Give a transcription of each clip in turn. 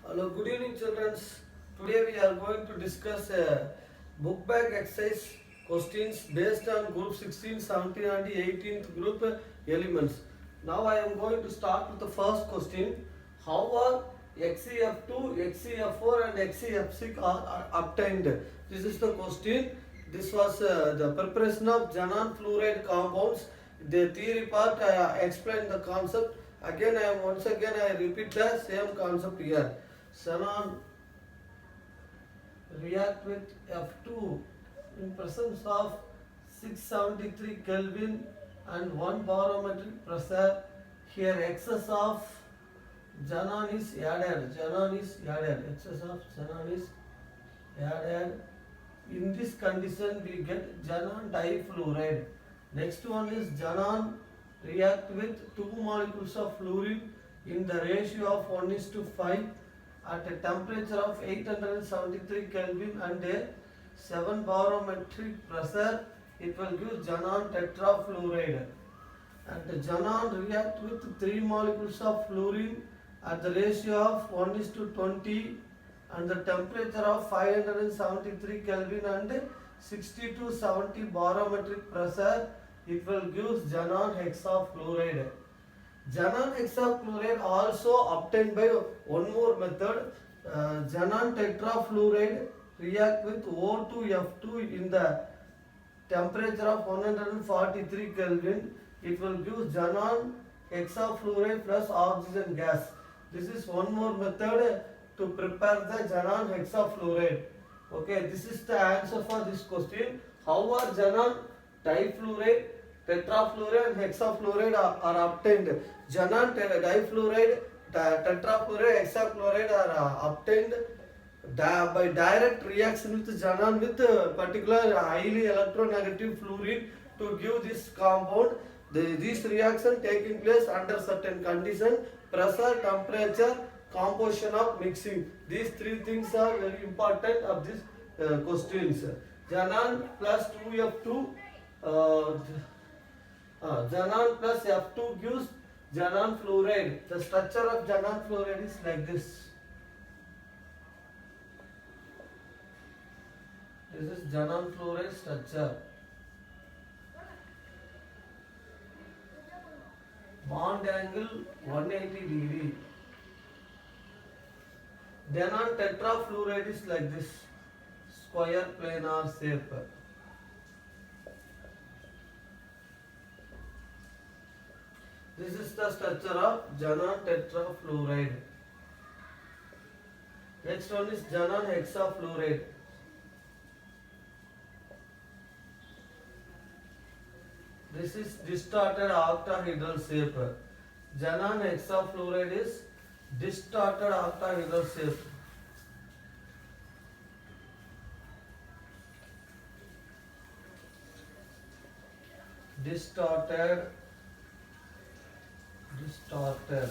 Hello, good evening, children. Today we are going to discuss book bag exercise questions based on group 16, 17 and 18th group elements. Now I am going to start with the first question. How are XCF2, XCF4 and XCF6 are obtained? This is the question. This was the preparation of xenon fluoride compounds. The theory part I explained the concept. Again I repeat the same concept here. Xenon react with F2 in presence of 673 Kelvin and 1 barometric pressure. Here excess of xenon is added. Excess of xenon is added. In this condition we get xenon difluoride. Next one is xenon react with 2 molecules of fluorine in the ratio of 1:5 at a temperature of 873 Kelvin and a 7 barometric pressure. It will give xenon tetrafluoride. And the xenon react with 3 molecules of fluorine at the ratio of 1:20 and the temperature of 573 Kelvin and 60 to 70 barometric pressure. It will give xenon hexafluoride. Xenon hexafluoride also obtained by one more method. Xenon tetrafluoride react with O2F2 in the temperature of 143 Kelvin. It will give xenon hexafluoride plus oxygen gas. This is one more method to prepare the xenon hexafluoride. Okay, this is the answer for this question. How are xenon difluoride, tetrafluoride and hexafluoride are obtained? Xenon difluoride, tetrafluoride, hexafluoride are obtained by direct reaction with xenon with particular highly electronegative fluorine to give this compound. This reaction taking place under certain condition: pressure, temperature, composition of mixing. These three things are very important of these questions. Xenon plus 2F2, xenon plus F2 gives xenon fluoride. The structure of xenon fluoride is like this. This is xenon fluoride structure. Bond angle 180 degree. Xenon tetrafluoride is like this, square planar shape. This is the structure of xenon tetrafluoride. Next one is xenon hexafluoride. This is distorted octahedral shape. Xenon hexafluoride is distorted octahedral shape. Distorted octahedral.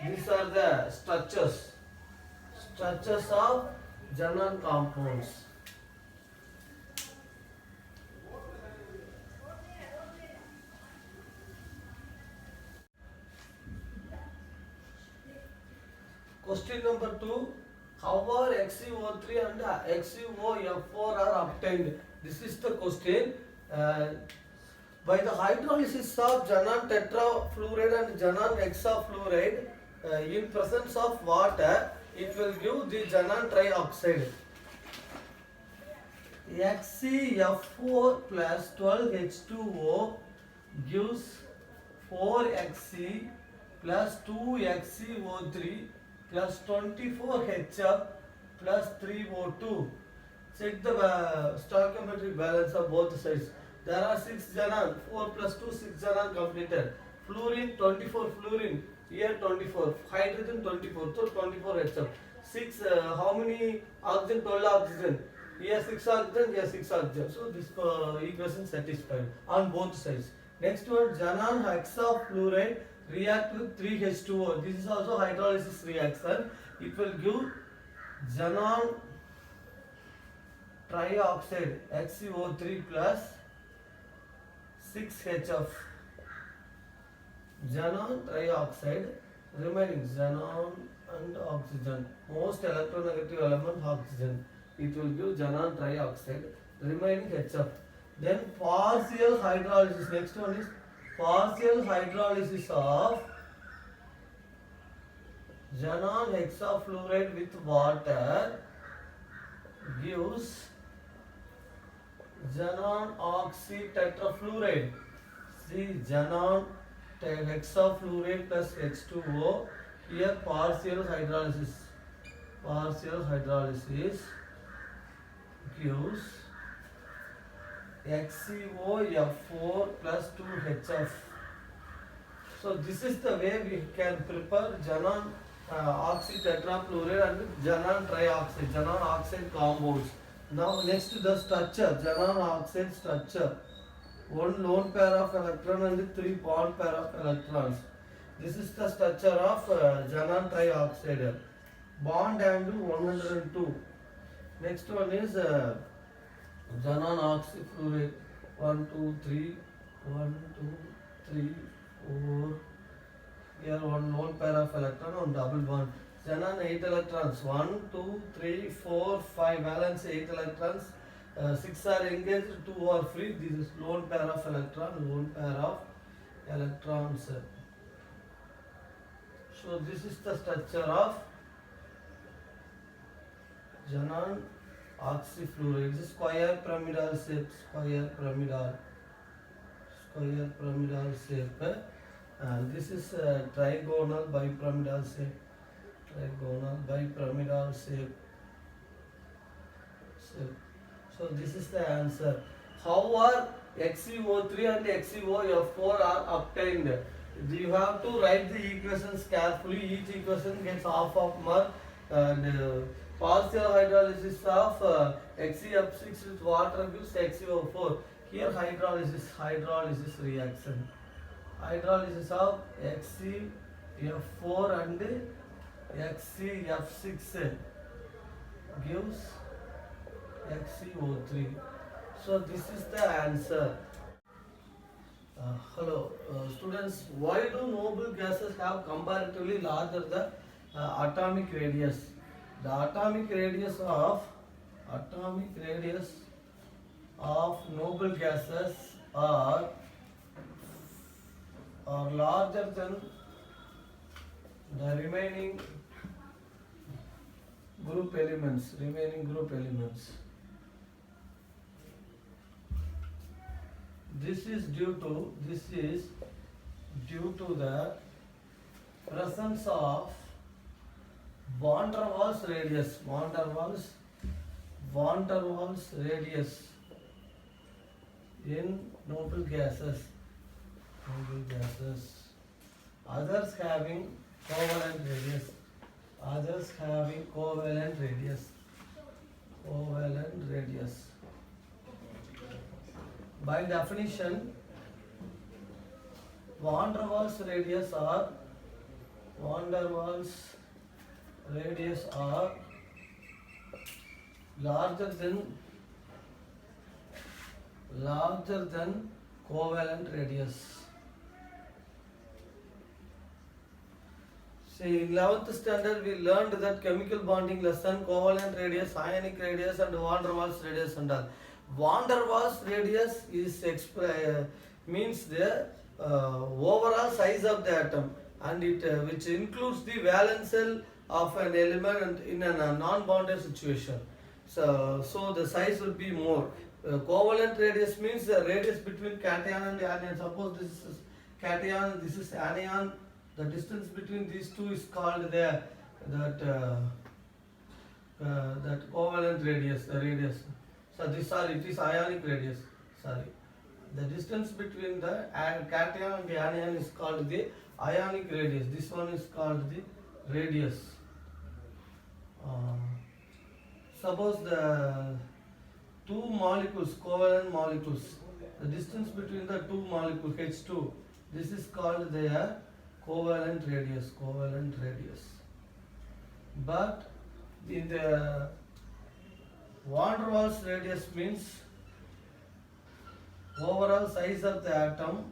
These are the structures of xenon compounds. Question number 2. How are XeO3 and XeOF4 are obtained? This is the question. By the hydrolysis of xenon tetrafluoride and xenon hexafluoride in presence of water, it will give the xenon trioxide. XeF4 plus 12H2O gives 4Xe plus 2XeO3 plus 24HF plus 3O2. Check the stoichiometric balance of both sides. There are 6 xenon, 4 plus 2, 6 xenon completed. Fluorine, 24 fluorine, here 24, hydrogen 24, so 24 HF. 6, how many oxygen? 12 oxygen. Here 6 oxygen, here 6 oxygen. So this equation satisfied on both sides. Next one, xenon hexafluoride react with 3H2O. This is also hydrolysis reaction. It will give xenon trioxide XeO3 plus 6HF. xenon trioxide, remaining xenon and oxygen. Most electronegative element oxygen. It will give xenon trioxide, remaining HF. Then partial hydrolysis. Next one is partial hydrolysis of xenon hexafluoride with water gives xenon oxytetrafluoride. See, xenon hexafluoride plus H2O. Here partial hydrolysis. Partial hydrolysis gives HCOF4 plus 2HF. So this is the way we can prepare xenon oxytetrafluoride and xenon trioxide, xenon oxide compounds. Now next the structure, xenon oxide structure. One lone pair of electron and three bond pair of electrons. This is the structure of xenon trioxide. Bond angle 102. Next one is xenon oxyfluoride. 1, 2, 3, 1, 2, 3, 4. Here one lone pair of electron on double bond. Xenon 8 electrons. 1, 2, 3, 4, 5. Valence 8 electrons. 6 are engaged, 2 are free. This is lone pair of electrons. So this is the structure of xenon oxyfluoride. This is square pyramidal shape. Square pyramidal shape. And this is trigonal bipyramidal shape. Trigonal bipyramidal shape. So this is the answer. How are XeO3 and XeOF4 are obtained? You have to write the equations carefully. Each equation gets half of mark. And partial hydrolysis of XeF6 with water gives XeO4. Here hydrolysis reaction. Hydrolysis of XeF4 and XeF6 gives XeO3. So this is the answer. Hello students, why do noble gases have comparatively larger the atomic radius? The atomic radius of noble gases are larger than the remaining group elements. This is due to the presence of van der Waals radius in noble gases. Others having covalent radius. By definition, van der Waals radius are larger than covalent radius. See, in 11th standard we learned that chemical bonding less than covalent radius, ionic radius and van der Waals radius and all. Van der Waals radius is means the overall size of the atom, and it which includes the valence shell of an element in a non-bonded situation. So the size will be more. Covalent radius means the radius between cation and anion. Suppose this is cation, this is anion. The distance between these two is called that covalent radius. The radius. So it is ionic radius. The distance between the cation and the anion is called the ionic radius. This one is called the radius. Suppose the two molecules, covalent molecules, the distance between the two molecules H2, this is called their covalent radius. But in the van der Waals radius means overall size of the atom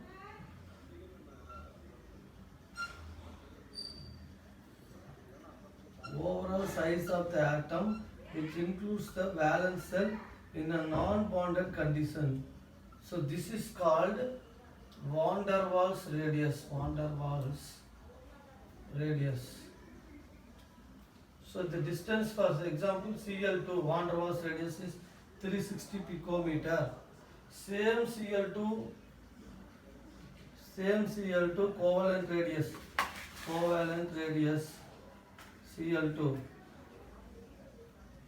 overall size of the atom, which includes the valence shell in a non-bonded condition. So this is called van der Waals radius. Van der Waals radius. So the distance, for example, Cl2 van der Waals radius is 360 picometer. Same Cl2 covalent radius Cl2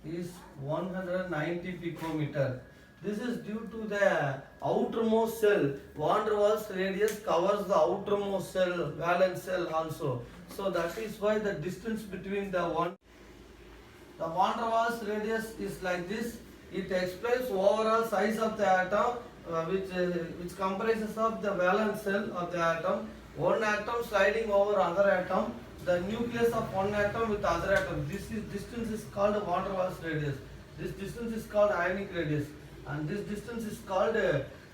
is 190 picometer. This is due to the outermost shell. Van der Waals radius covers the outermost shell, valence shell also. So that is why the distance between the van der Waals radius is like this. It explains overall size of the atom, which comprises of the valence shell of the atom. One atom sliding over other atom. The nucleus of one atom with other atom. This distance is called van der Waals radius. This distance is called ionic radius, and this distance is called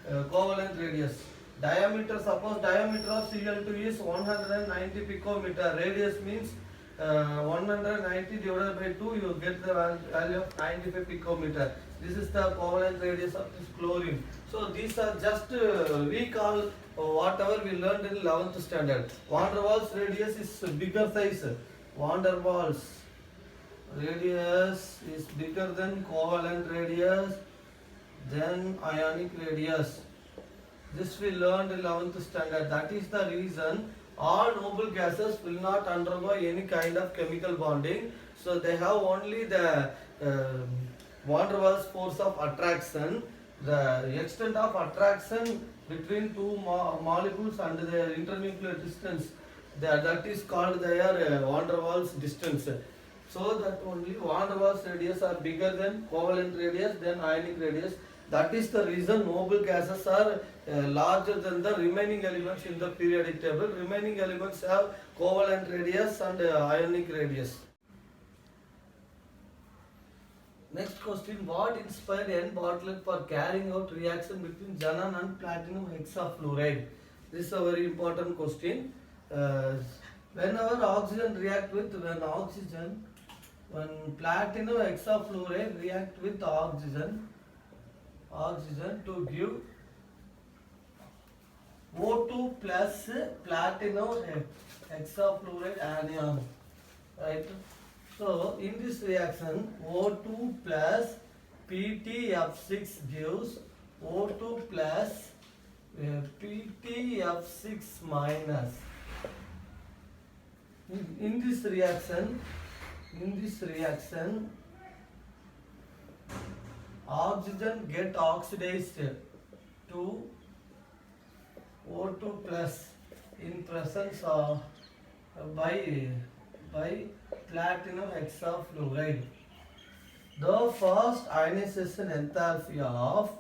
covalent radius. Diameter, suppose diameter of Cl2 is 190 picometer. Radius means 190 divided by 2, you get the value of 95 picometer. This is the covalent radius of this chlorine. So these are just recall whatever we learned in 11th standard. Van der Waals radius is bigger size. Van der Waals radius is bigger than covalent radius, then ionic radius. This we learned in 11th standard. That is the reason all noble gases will not undergo any kind of chemical bonding. So they have only the van der Waals force of attraction. The extent of attraction between two molecules and their internuclear distance, that is called their van der Waals distance. So that only van der Waals radius are bigger than covalent radius, then ionic radius. That is the reason noble gases are larger than the remaining elements in the periodic table. Remaining elements have covalent radius and ionic radius. Next question, what inspired N. Bartlett for carrying out reaction between xenon and platinum hexafluoride? This is a very important question. Whenever oxygen react with when platinum hexafluoride react with oxygen to give O2 plus platinum hexafluoride anion, right? So in this reaction, O2 plus PtF6 gives O2 plus PtF6 minus. In this reaction, oxygen get oxidized to O2 plus in presence of by platinum hexafluoride. The first ionization enthalpy of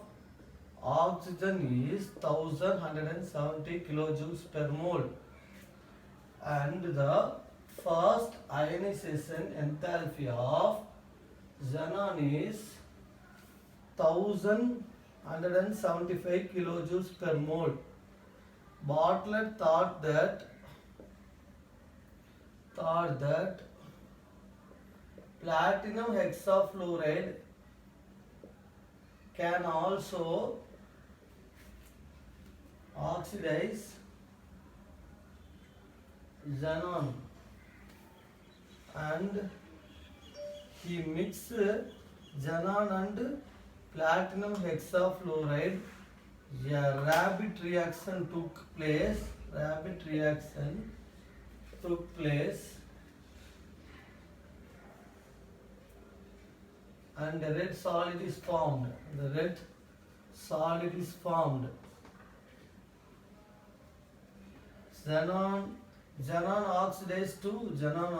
oxygen is 1170 kilojoules per mole, and the first ionization enthalpy of xenon is 1175 kilojoules per mole. Bartlett thought that platinum hexafluoride can also oxidize xenon, and he mixed xenon and platinum hexafluoride. A rapid reaction took place, and the red solid is formed. Xenon oxidized to xenon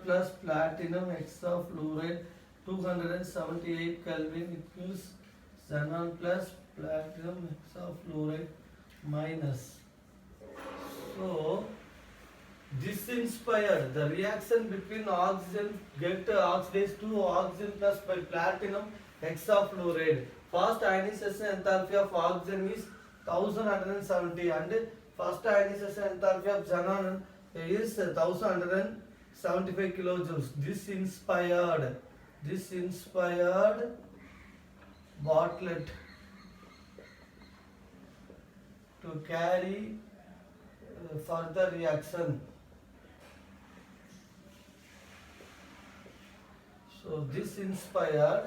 plus platinum hexafluoride 278 Kelvin equals xenon plus platinum hexafluoride minus. So this inspired the reaction between oxygen get oxidized to oxygen plus by platinum hexafluoride. First ionization enthalpy of oxygen is 1170 and first ionization enthalpy of xenon is 1175 kilojoules. This inspired Bartlett to carry further reaction. So this inspired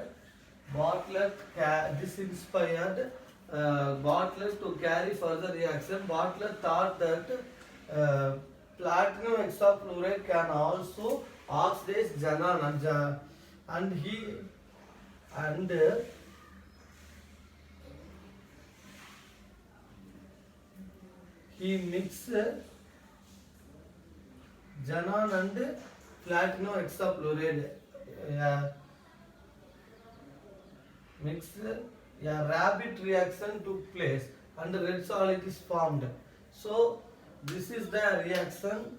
Bartlett to carry further reaction. Bartlett thought that platinum hexafluoride can also oxidize xenon, and he mixed xenon and platinum hexafluoride. Rapid reaction took place and red solid is formed. So this is the reaction.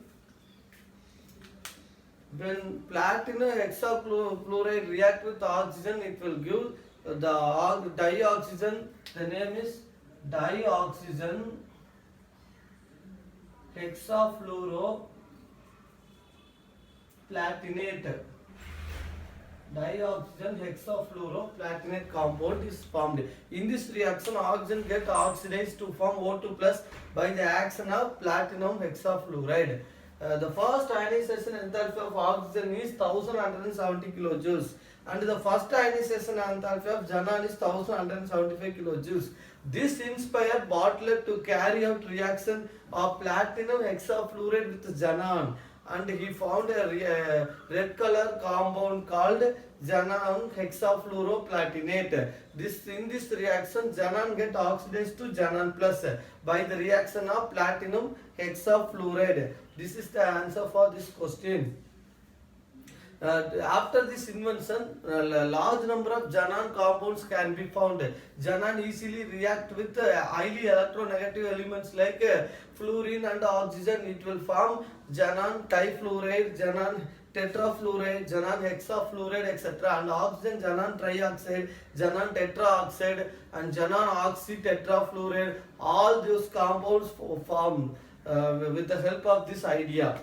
When platinum hexafluoride react with oxygen, it will give the dioxygen. The name is dioxygen hexafluoroplatinate. Dioxygen hexafluoroplatinate compound is formed. In this reaction, oxygen get oxidized to form O2 plus by the action of platinum hexafluoride. The first ionization enthalpy of oxygen is 1170 kilojoules, and the first ionization enthalpy of xenon is 1175 kilojoules. This inspired Bartlett to carry out reaction of platinum hexafluoride with xenon, and he found a red color compound called xenon hexafluoroplatinate. In this reaction, xenon get oxidized to xenon plus by the reaction of platinum hexafluoride. This is the answer for this question. After this invention, large number of xenon compounds can be found. Xenon easily react with highly electronegative elements like fluorine and oxygen. It will form xenon trifluoride, xenon tetrafluoride, xenon hexafluoride, etc. And oxygen, xenon trioxide, xenon tetraoxide, and xenon oxytetrafluoride. All those compounds form with the help of this idea.